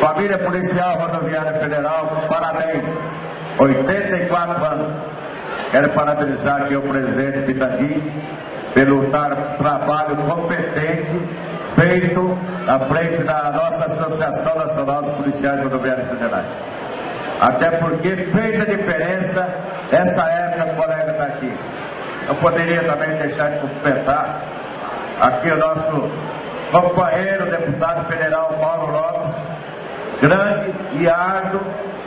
Família Policial Rodoviária Federal, parabéns. 84 anos. Quero parabenizar aqui o presidente Pitangui pelo trabalho competente feito à frente da nossa Associação Nacional dos Policiais Rodoviários Federais. Até porque fez a diferença essa época que o colega está aqui. Eu poderia também deixar de cumprimentar aqui o nosso companheiro, deputado federal Mauro Lopes, grande e árduo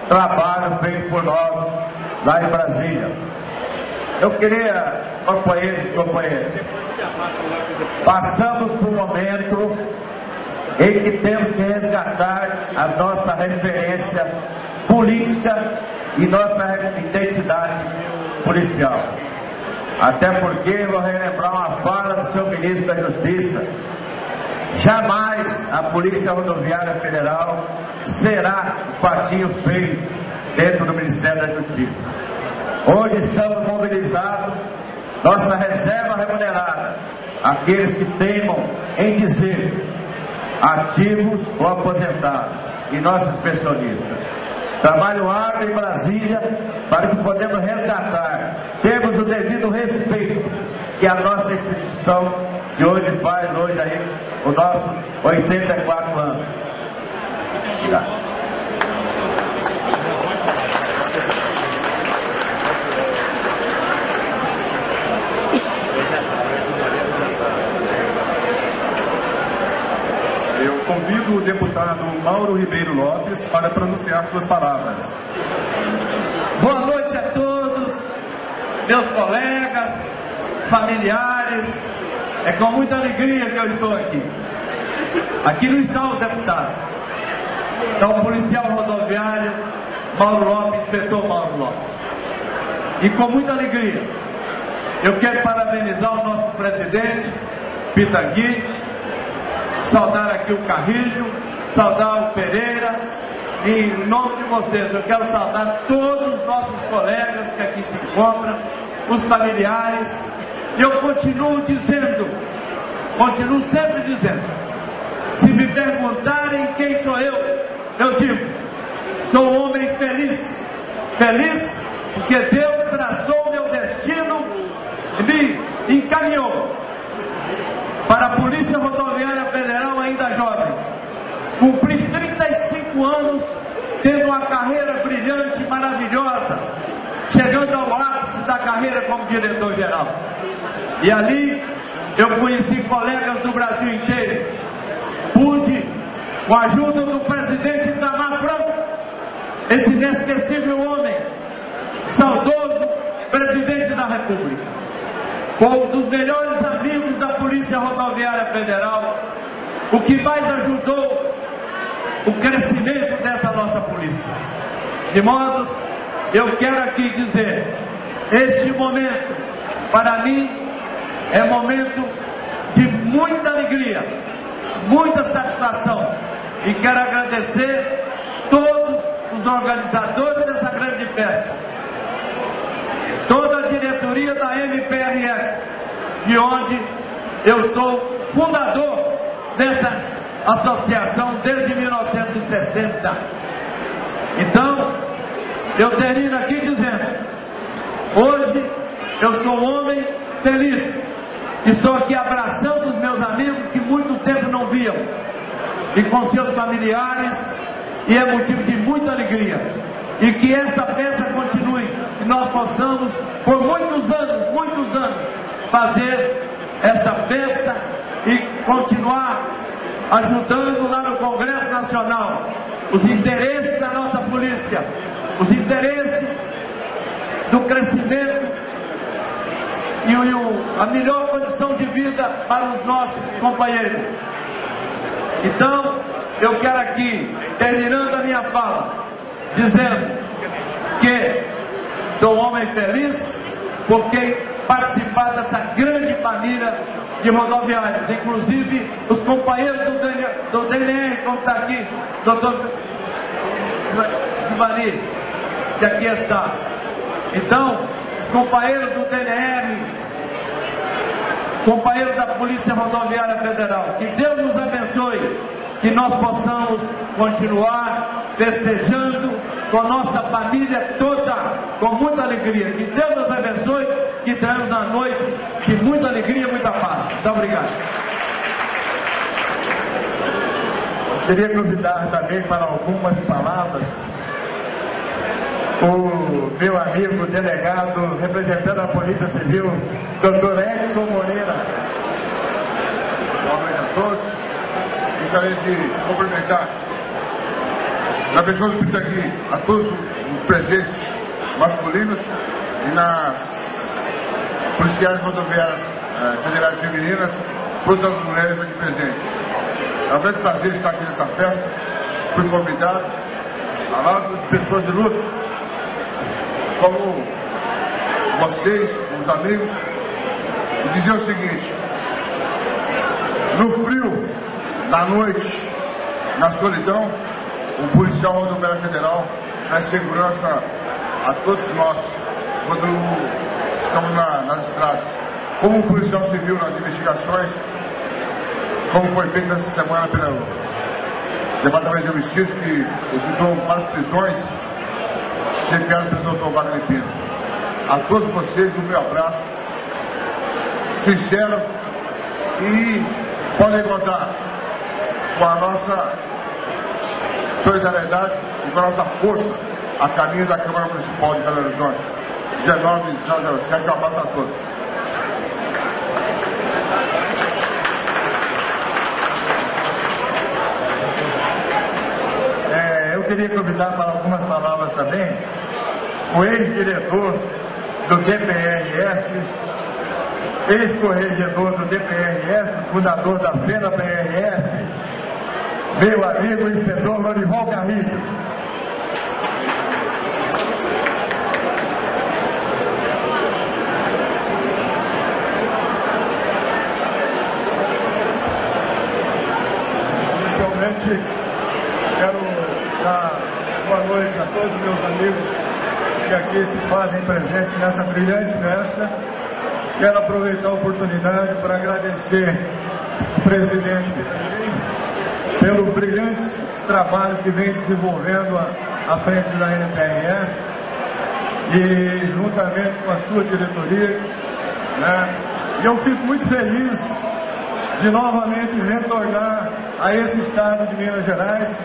trabalho feito por nós lá em Brasília. Eu queria, companheiros e companheiras, passamos por um momento em que temos que resgatar a nossa referência política e nossa identidade policial. Até porque vou relembrar uma fala do seu ministro da Justiça: jamais a Polícia Rodoviária Federal será patinho feio dentro do Ministério da Justiça. Hoje estamos mobilizados, nossa reserva remunerada, aqueles que teimam em dizer ativos ou aposentados, e nossos pensionistas. Trabalho árduo em Brasília para que podemos resgatar, temos o devido respeito que a nossa instituição que hoje faz aí o nosso 84 anos. Obrigado. Eu convido o deputado Mauro Ribeiro Lopes para pronunciar suas palavras. Boa noite a todos, meus colegas, familiares. É com muita alegria que eu estou aqui. Aqui não está o deputado, está o policial rodoviário Mauro Lopes, inspetor Mauro Lopes. E com muita alegria, eu quero parabenizar o nosso presidente Pitangui, saudar aqui o Carrilho, saudar o Pereira, e em nome de vocês eu quero saudar todos os nossos colegas que aqui se encontram, os familiares. E eu continuo sempre dizendo, se me perguntarem quem sou eu digo, sou um homem feliz, feliz porque Deus traçou o meu destino e me encaminhou para a Polícia Rodoviária Federal ainda jovem. Cumpri 35 anos, tendo uma carreira brilhante, maravilhosa, chegando ao ápice da carreira como diretor-geral. E ali eu conheci colegas do Brasil inteiro. Pude, com a ajuda do presidente Itamar Franco, esse inesquecível homem, saudoso presidente da República, com um dos melhores amigos da Polícia Rodoviária Federal, o que mais ajudou o crescimento dessa nossa polícia. De modo, eu quero aqui dizer, este momento, para mim, é momento de muita alegria, muita satisfação, e quero agradecer todos os organizadores dessa grande festa, toda a diretoria da MPRF, de onde eu sou fundador dessa associação desde 1960. Então, eu termino aqui dizendo, hoje eu sou um homem feliz, estou aqui abraçando os meus amigos que muito tempo não viam, e com seus familiares, e é motivo de muita alegria, e que esta festa continue, e nós possamos, por muitos anos, fazer esta festa e continuar ajudando lá no Congresso Nacional os interesses da nossa polícia, os interesses do crescimento e a melhor condição de vida para os nossos companheiros. Então, eu quero aqui, terminando a minha fala, dizendo que sou um homem feliz porque participar dessa grande família de rodoviários, inclusive os companheiros do DNR, como está aqui, doutor Giovanni, que aqui está. Então, os companheiros do DNR, companheiros da Polícia Rodoviária Federal, que Deus nos abençoe que nós possamos continuar festejando com nossa família toda, com muita alegria. Que Deus nos abençoe, que tenhamos na noite de muita alegria e muita paz. Muito obrigado. Queria convidar também para algumas palavras o meu amigo delegado, representante da Polícia Civil, Dr. Edson Moreira. Boa noite a todos. Gostaria de cumprimentar, na pessoa do Pitangui, a todos os presentes masculinos e nas policiais rodoviárias federais femininas, todas as mulheres aqui presentes. É um grande prazer estar aqui nessa festa. Fui convidado ao lado de pessoas ilustres, como vocês, os amigos, e dizer o seguinte: no frio, na noite, na solidão, o policial rodoviário federal traz segurança a todos nós quando estamos nas estradas. Como policial civil nas investigações, como foi feito essa semana pelo Departamento de Homicídios, que evitou várias prisões, chefiado pelo Dr. Wagner Pino. A todos vocês, o meu abraço sincero, e podem contar com a nossa solidariedade e com a nossa força a caminho da Câmara Municipal de Belo Horizonte. 19.007, um abraço a todos. Eu queria convidar para algumas palavras também o ex-diretor do DPRF, ex-corregedor do DPRF, fundador da FENA-PRF, meu amigo o inspetor Lorival Garrido. Inicialmente, quero dar boa noite a todos meus amigos que aqui se fazem presentes nessa brilhante festa. Quero aproveitar a oportunidade para agradecer o presidente Pitangui pelo brilhante trabalho que vem desenvolvendo à frente da NPRF e juntamente com a sua diretoria, né? E eu fico muito feliz de novamente retornar a esse estado de Minas Gerais,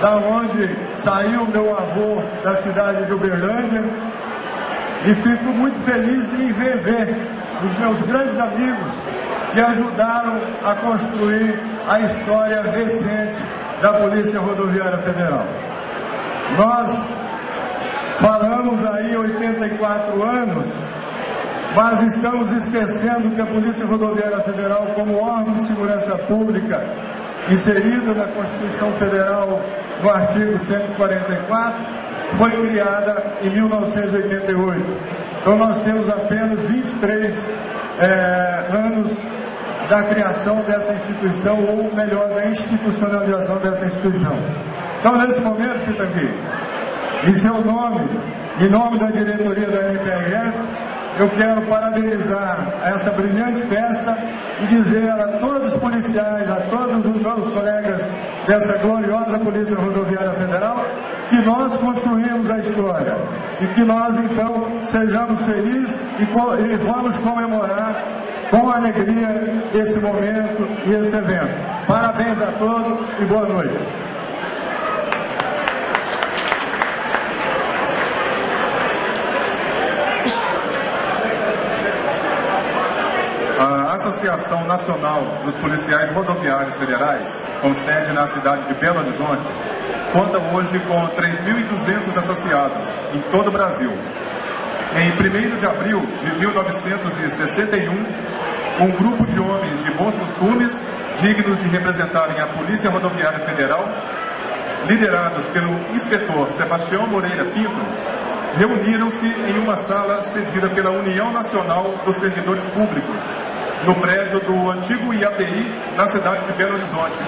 da onde saiu meu avô da cidade de Uberlândia, e fico muito feliz em rever os meus grandes amigos que ajudaram a construir a história recente da Polícia Rodoviária Federal. Nós falamos aí 84 anos, mas estamos esquecendo que a Polícia Rodoviária Federal, como órgão de segurança pública, inserida na Constituição Federal no artigo 144, foi criada em 1988. Então nós temos apenas 23 anos da criação dessa instituição, ou melhor, da institucionalização dessa instituição. Então, nesse momento, Pitangui, em seu nome, em nome da diretoria da NPRF, eu quero parabenizar essa brilhante festa e dizer a todos os policiais, a todos os meus colegas dessa gloriosa Polícia Rodoviária Federal, que nós construímos a história e que nós, então, sejamos felizes e vamos comemorar com alegria esse momento e esse evento. Parabéns a todos e boa noite. A Associação Nacional dos Policiais Rodoviários Federais, com sede na cidade de Belo Horizonte, conta hoje com 3.200 associados em todo o Brasil. Em 1º de abril de 1961, um grupo de homens de bons costumes, dignos de representarem a Polícia Rodoviária Federal, liderados pelo inspetor Sebastião Moreira Pinto, reuniram-se em uma sala cedida pela União Nacional dos Servidores Públicos, no prédio do antigo IATI, na cidade de Belo Horizonte.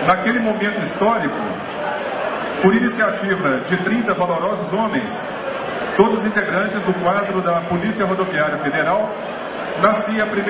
Naquele momento histórico, por iniciativa de 30 valorosos homens, todos integrantes do quadro da Polícia Rodoviária Federal, nascia a primeira